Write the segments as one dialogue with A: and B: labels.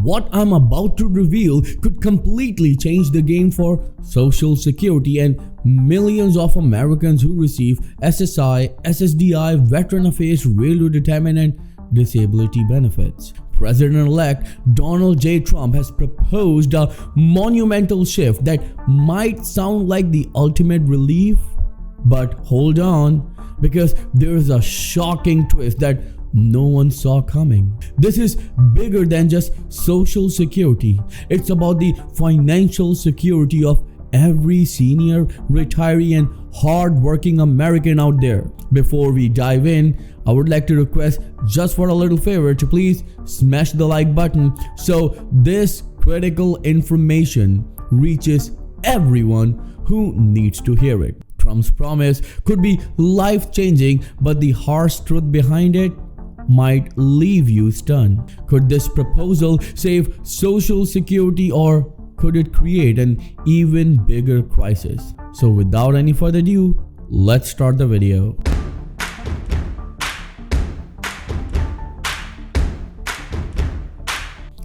A: what I'm about to reveal could completely change the game for Social Security and millions of Americans who receive SSI, SSDI, Veteran Affairs, Railroad Retirement and Disability benefits. President-elect Donald J. Trump has proposed a monumental shift that might sound like the ultimate relief, but hold on, because there is a shocking twist that no one saw coming. This is bigger than just Social Security. It's about the financial security of every senior, retiree and hard-working American out there. Before we dive in, I would like to request just for a little favor to please smash the like button so this critical information reaches everyone who needs to hear it. Trump's promise could be life-changing, but the harsh truth behind it might leave you stunned. Could this proposal save Social Security, or could it create an even bigger crisis? So without any further ado, let's start the video.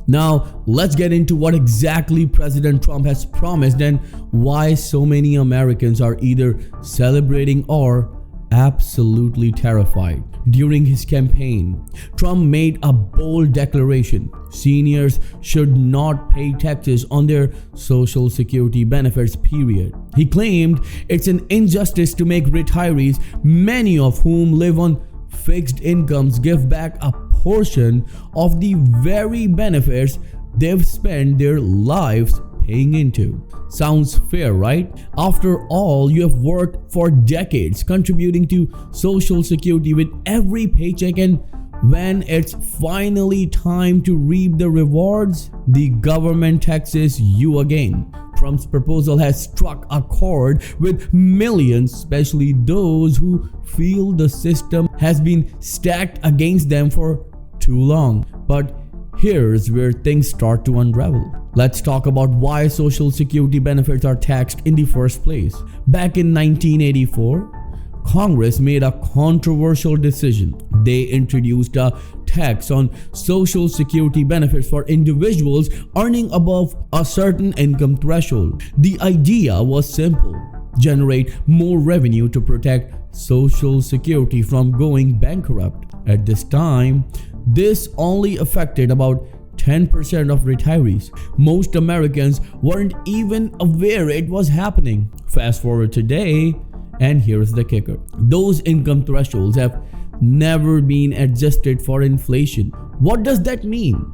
A: Now, let's get into what exactly President Trump has promised and why so many Americans are either celebrating or absolutely terrified. During his campaign, Trump made a bold declaration: seniors should not pay taxes on their Social Security benefits, period. He claimed it's an injustice to make retirees, many of whom live on fixed incomes, give back a portion of the very benefits they've spent their lives paying into. Sounds fair, right? After all, you have worked for decades contributing to Social Security with every paycheck, and when it's finally time to reap the rewards, the government taxes you again. Trump's proposal has struck a chord with millions, especially those who feel the system has been stacked against them for too long. But here's where things start to unravel. Let's talk about why Social Security benefits are taxed in the first place. Back in 1984, Congress made a controversial decision. They introduced a tax on Social Security benefits for individuals earning above a certain income threshold. The idea was simple: generate more revenue to protect Social Security from going bankrupt. At this time, this only affected about 10% of retirees. Most Americans weren't even aware it was happening. Fast forward today, and here's the kicker: those income thresholds have never been adjusted for inflation. What does that mean?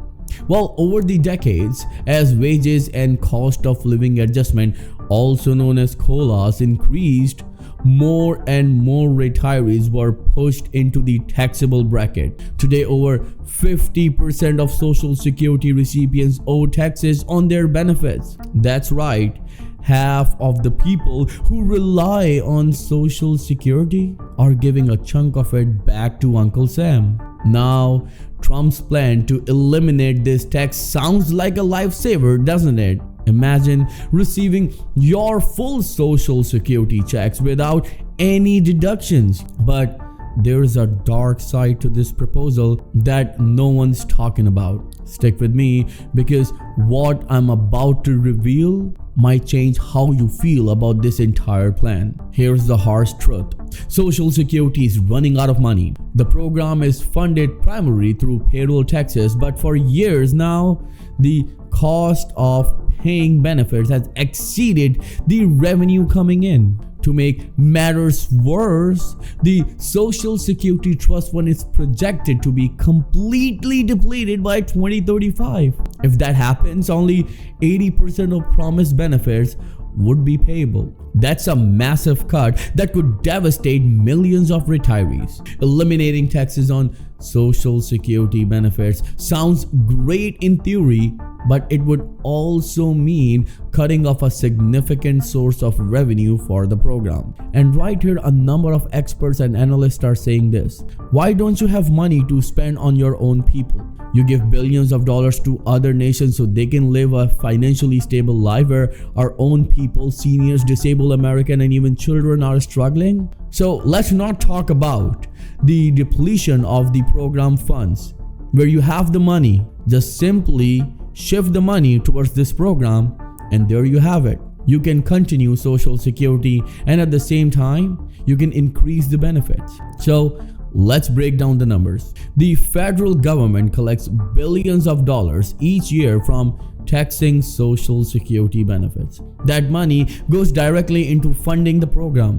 A: Well, over the decades, as wages and cost of living adjustment, also known as COLAs, increased, more and more retirees were pushed into the taxable bracket. Today, over 50% of Social Security recipients owe taxes on their benefits. That's right, half of the people who rely on Social Security are giving a chunk of it back to Uncle Sam. Now, Trump's plan to eliminate this tax sounds like a lifesaver, doesn't it? Imagine receiving your full Social Security checks without any deductions. But there's a dark side to this proposal that no one's talking about. Stick with me, because what I'm about to reveal might change how you feel about this entire plan. Here's the harsh truth: Social Security is running out of money. The program is funded primarily through payroll taxes, but for years now, the cost of paying benefits has exceeded the revenue coming in. To make matters worse, the Social Security Trust Fund is projected to be completely depleted by 2035. If that happens, only 80% of promised benefits would be payable. That's a massive cut that could devastate millions of retirees. Eliminating taxes on Social Security benefits sounds great in theory, but it would also mean cutting off a significant source of revenue for the program. And right here, a number of experts and analysts are saying this: why don't you have money to spend on your own people? You give billions of dollars to other nations so they can live a financially stable life, where our own people, seniors, disabled American, and even children are struggling. So let's not talk about the depletion of the program funds, where you have the money, just simply shift the money towards this program, and there you have it. You can continue Social Security, and at the same time, you can increase the benefits. So let's break down the numbers. The federal government collects billions of dollars each year from taxing Social Security benefits. That money goes directly into funding the program.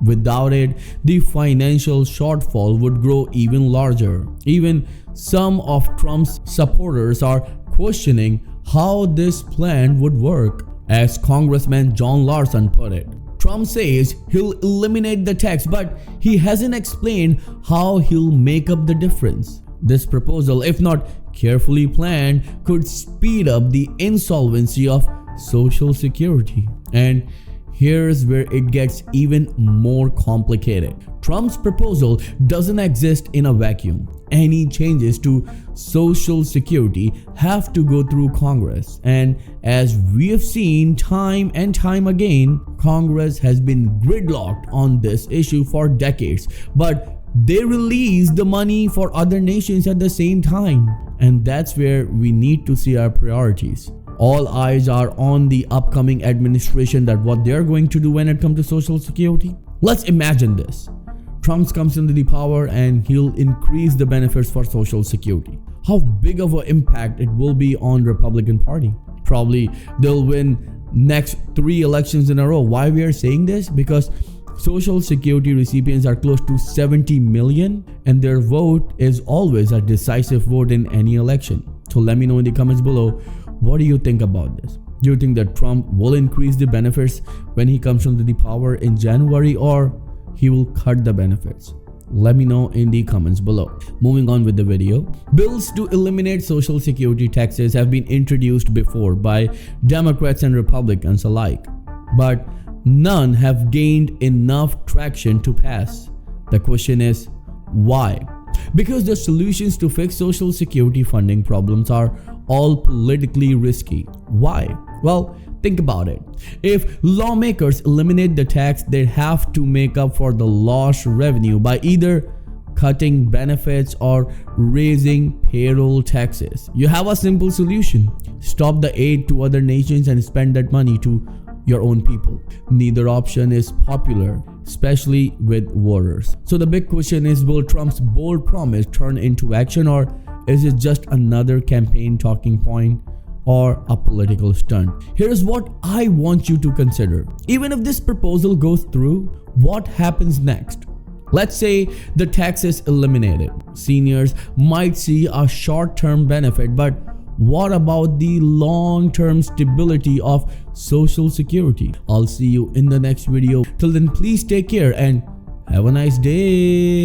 A: Without it, the financial shortfall would grow even larger. Even some of Trump's supporters are questioning how this plan would work. As Congressman John Larson put it, Trump says he'll eliminate the tax, but he hasn't explained how he'll make up the difference. This proposal, if not carefully planned, could speed up the insolvency of Social Security. And here's where it gets even more complicated. Trump's proposal doesn't exist in a vacuum. Any changes to Social Security have to go through Congress. And as we have seen time and time again, Congress has been gridlocked on this issue for decades. But they release the money for other nations at the same time. And that's where we need to see our priorities. All eyes are on the upcoming administration, that what they're going to do when it comes to Social Security. Let's imagine this. Trump comes into the power and he'll increase the benefits for Social Security. How big of an impact it will be on Republican Party? Probably they'll win next 3 elections in a row. Why we are saying this? Because Social Security recipients are close to 70 million and their vote is always a decisive vote in any election. So let me know in the comments below, what do you think about this? Do you think that Trump will increase the benefits when he comes into the power in January, or he will cut the benefits? Let me know in the comments below. Moving on with the video. Bills to eliminate Social Security taxes have been introduced before by Democrats and Republicans alike, but none have gained enough traction to pass. The question is, why? Because the solutions to fix Social Security funding problems are all politically risky. Why? Well, think about it. If lawmakers eliminate the tax, they have to make up for the lost revenue by either cutting benefits or raising payroll taxes. You have a simple solution. Stop the aid to other nations and spend that money to your own people. Neither option is popular, especially with voters. So the big question is, will Trump's bold promise turn into action, or is it just another campaign talking point or a political stunt? Here's what I want you to consider. Even if this proposal goes through, what happens next? Let's say the tax is eliminated. Seniors might see a short-term benefit, but what about the long-term stability of Social Security? I'll see you in the next video. Till then, please take care and have a nice day.